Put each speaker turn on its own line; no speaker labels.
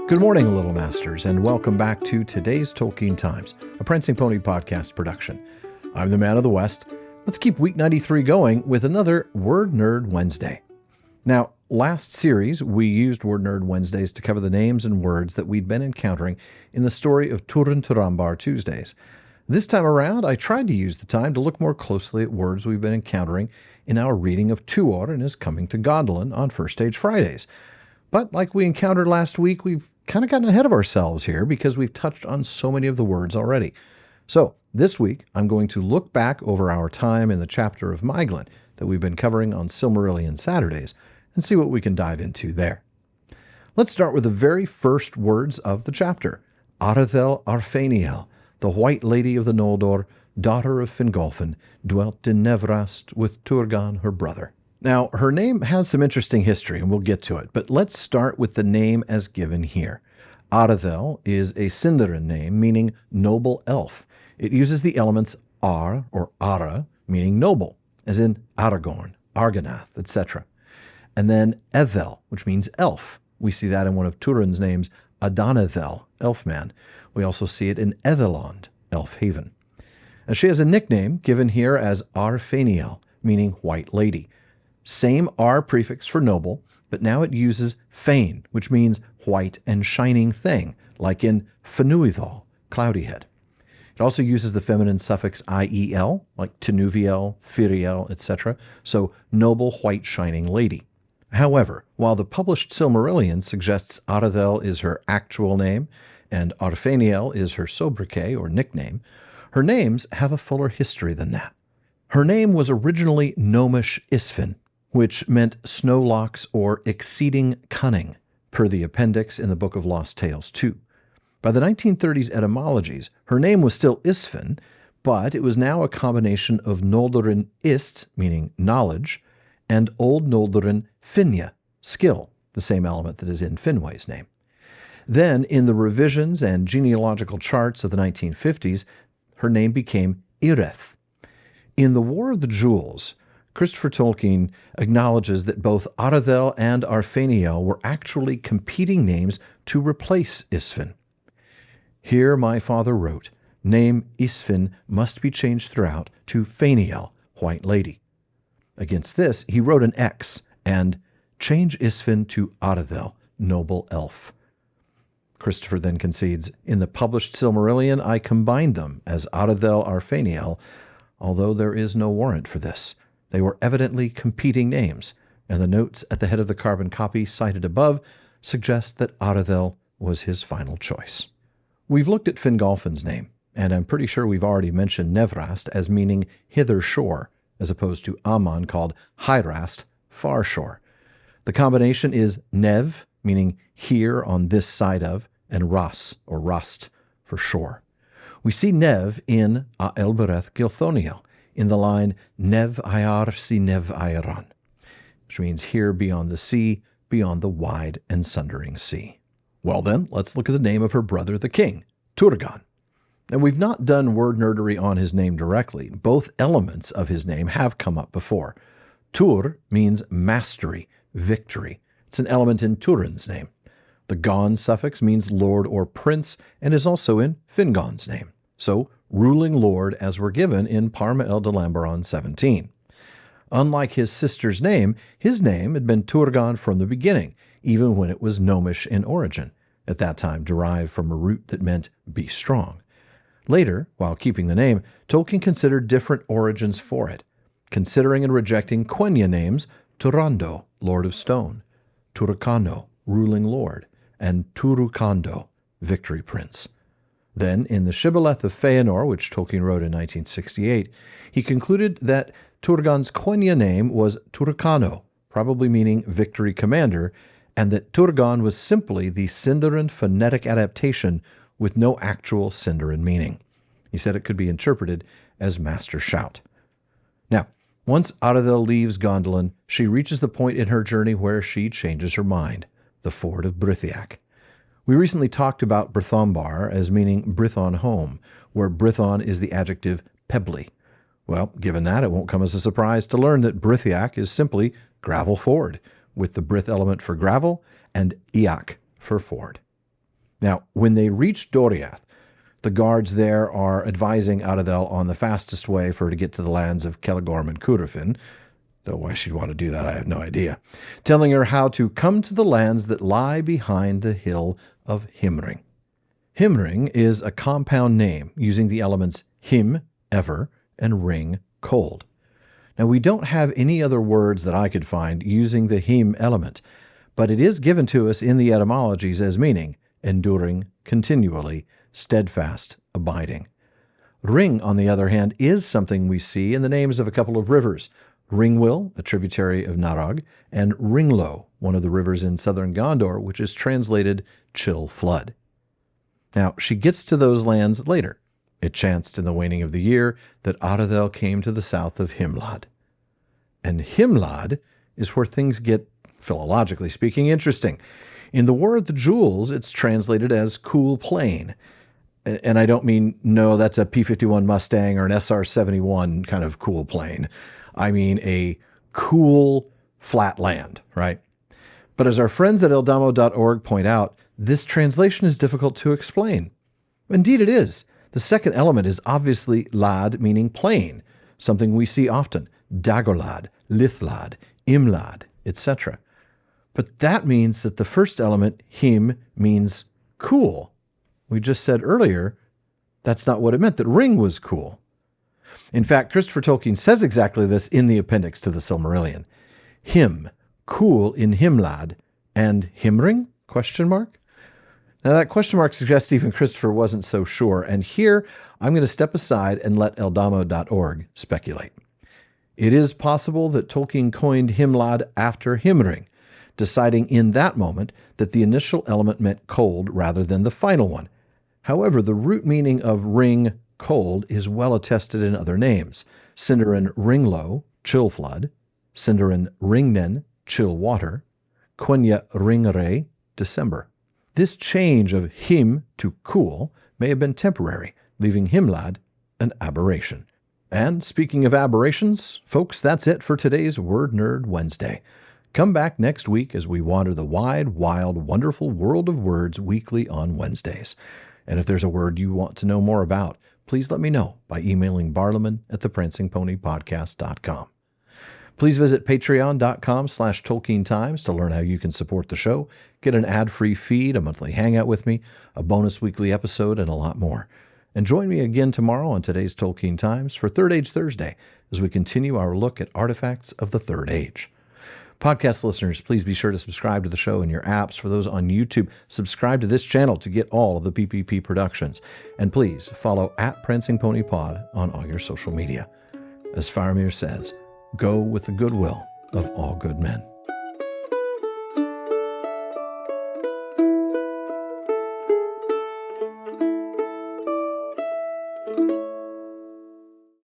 Good morning, Little Masters, and welcome back to today's Tolkien Times, a Prancing Pony podcast production. I'm the Man of the West. Let's keep week 93 going with another Word Nerd Wednesday. Now, last series, we used Word Nerd Wednesdays to cover the names and words that we'd been encountering in the story of Turin Turambar Tuesdays. This time around, I tried to use the time to look more closely at words we've been encountering in our reading of Tuor and His Coming to Gondolin on First Stage Fridays. But like we encountered last week, we've kind of gotten ahead of ourselves here because we've touched on so many of the words already. So this week, I'm going to look back over our time in the chapter of Meiglin that we've been covering on Silmarillion Saturdays and see what we can dive into there. Let's start with the very first words of the chapter. Arethel Arfaniel, the White Lady of the Noldor, daughter of Fingolfin, dwelt in Nevrast with Turgon, her brother. Now, her name has some interesting history, and we'll get to it, but let's start with the name as given here. Arethel is a Sindarin name, meaning noble elf. It uses the elements Ar, or Ara, meaning noble, as in Aragorn, Argonath, etc. And then Ethel, which means elf. We see that in one of Turin's names, Adonethel, Elfman. We also see it in Ethelond, Elf Haven. And she has a nickname given here as Arfaniel, meaning White Lady. Same R prefix for noble, but now it uses Fane, which means white and shining thing, like in Fenuithal, Cloudyhead. It also uses the feminine suffix IEL, like Tenuviel, Firiel, etc., so noble, white, shining lady. However, while the published Silmarillion suggests Arethel is her actual name and Arfaniel is her sobriquet or nickname, her names have a fuller history than that. Her name was originally Gnomish Isfin, which meant snowlocks or exceeding cunning, per the appendix in the Book of Lost Tales 2. By the 1930s etymologies, her name was still Isfin, but it was now a combination of Noldorin Ist, meaning knowledge, and Old Noldorin Finja, skill, the same element that is in Finway's name. Then, in the revisions and genealogical charts of the 1950s, her name became Ireth. In The War of the Jewels, Christopher Tolkien acknowledges that both Arethel and Arfaniel were actually competing names to replace Isfin. Here my father wrote, name Isfin must be changed throughout to Faniel, White Lady. Against this, he wrote an X and change Isfin to Arethel, Noble Elf. Christopher then concedes, in the published Silmarillion, I combined them as Arethel Arfaniel, although there is no warrant for this. They were evidently competing names, and the notes at the head of the carbon copy cited above suggest that Arethel was his final choice. We've looked at Fingolfin's name, and I'm pretty sure we've already mentioned Nevrast as meaning hither shore, as opposed to Aman called Hyrast, far shore. The combination is Nev, meaning here on this side of, and Ras, or Rust, for shore. We see Nev in A Elbereth Gilthoniel, in the line, Nev Ayar si Nev Ayaran, which means here beyond the sea, beyond the wide and sundering sea. Well then, let's look at the name of her brother the king, Turgon. Now we've not done word nerdery on his name directly. Both elements of his name have come up before. Tur means mastery, victory. It's an element in Turin's name. The Gon suffix means lord or prince and is also in Fingon's name. So, ruling lord as were given in Parma El Delambaron 17. Unlike his sister's name, his name had been Turgon from the beginning, even when it was Gnomish in origin, at that time derived from a root that meant be strong. Later, while keeping the name, Tolkien considered different origins for it, considering and rejecting Quenya names Turando, Lord of Stone, Turkano, ruling lord, and Turukando, victory prince. Then, in the Shibboleth of Feanor, which Tolkien wrote in 1968, he concluded that Turgon's Quenya name was Turkano, probably meaning victory commander, and that Turgon was simply the Sindarin phonetic adaptation with no actual Sindarin meaning. He said it could be interpreted as master shout. Now, once Arethel leaves Gondolin, she reaches the point in her journey where she changes her mind, the ford of Brithiac. We recently talked about Brythonbar as meaning Brython home, where Brython is the adjective pebbly. Well, given that, it won't come as a surprise to learn that Brithiac is simply gravel ford, with the Brith element for gravel and Iach for ford. Now, when they reach Doriath, the guards there are advising Aradel on the fastest way for her to get to the lands of Celegorm and Curufin, though why she'd want to do that, I have no idea, telling her how to come to the lands that lie behind the hill of Himring. Himring is a compound name using the elements him, ever, and ring, cold. Now, we don't have any other words that I could find using the him element, but it is given to us in the etymologies as meaning enduring, continually, steadfast, abiding. Ring, on the other hand, is something we see in the names of a couple of rivers, Ringwill, a tributary of Narog, and Ringlow, one of the rivers in southern Gondor, which is translated chill flood. Now, she gets to those lands later. It chanced in the waning of the year that Aradel came to the south of Himlad. And Himlad is where things get, philologically speaking, interesting. In the War of the Jewels, it's translated as cool plain. And I don't mean, no, that's a P-51 Mustang or an SR-71 kind of cool plain. I mean a cool, flat land, right? But as our friends at eldamo.org point out, this translation is difficult to explain. Indeed it is. The second element is obviously lad, meaning plain, something we see often, Dagorlad, Lithlad, Imlad, etc. But that means that the first element, him, means cool. We just said earlier, that's not what it meant, that ring was cool. In fact, Christopher Tolkien says exactly this in the appendix to the Silmarillion. Him, cool in Himlad, and Himring? ? Now that question mark suggests even Christopher wasn't so sure, and here I'm going to step aside and let eldamo.org speculate. It is possible that Tolkien coined Himlad after Himring, deciding in that moment that the initial element meant cold rather than the final one. However, the root meaning of ring, cold, is well attested in other names. Sindarin Ringlow, chill flood, Sindarin Ringnen, chill water, Quenya Ringray, December. This change of him to cool may have been temporary, leaving Himlad an aberration. And speaking of aberrations, folks, that's it for today's Word Nerd Wednesday. Come back next week as we wander the wide, wild, wonderful world of words weekly on Wednesdays. And if there's a word you want to know more about, please let me know by emailing barliman@theprancingponypodcast.com. Please visit patreon.com/Tolkien Times to learn how you can support the show, get an ad-free feed, a monthly hangout with me, a bonus weekly episode, and a lot more. And join me again tomorrow on today's Tolkien Times for Third Age Thursday as we continue our look at artifacts of the Third Age. Podcast listeners, please be sure to subscribe to the show in your apps. For those on YouTube, subscribe to this channel to get all of the PPP productions. And please follow @PrancingPonyPod on all your social media. As Faramir says, go with the goodwill of all good men.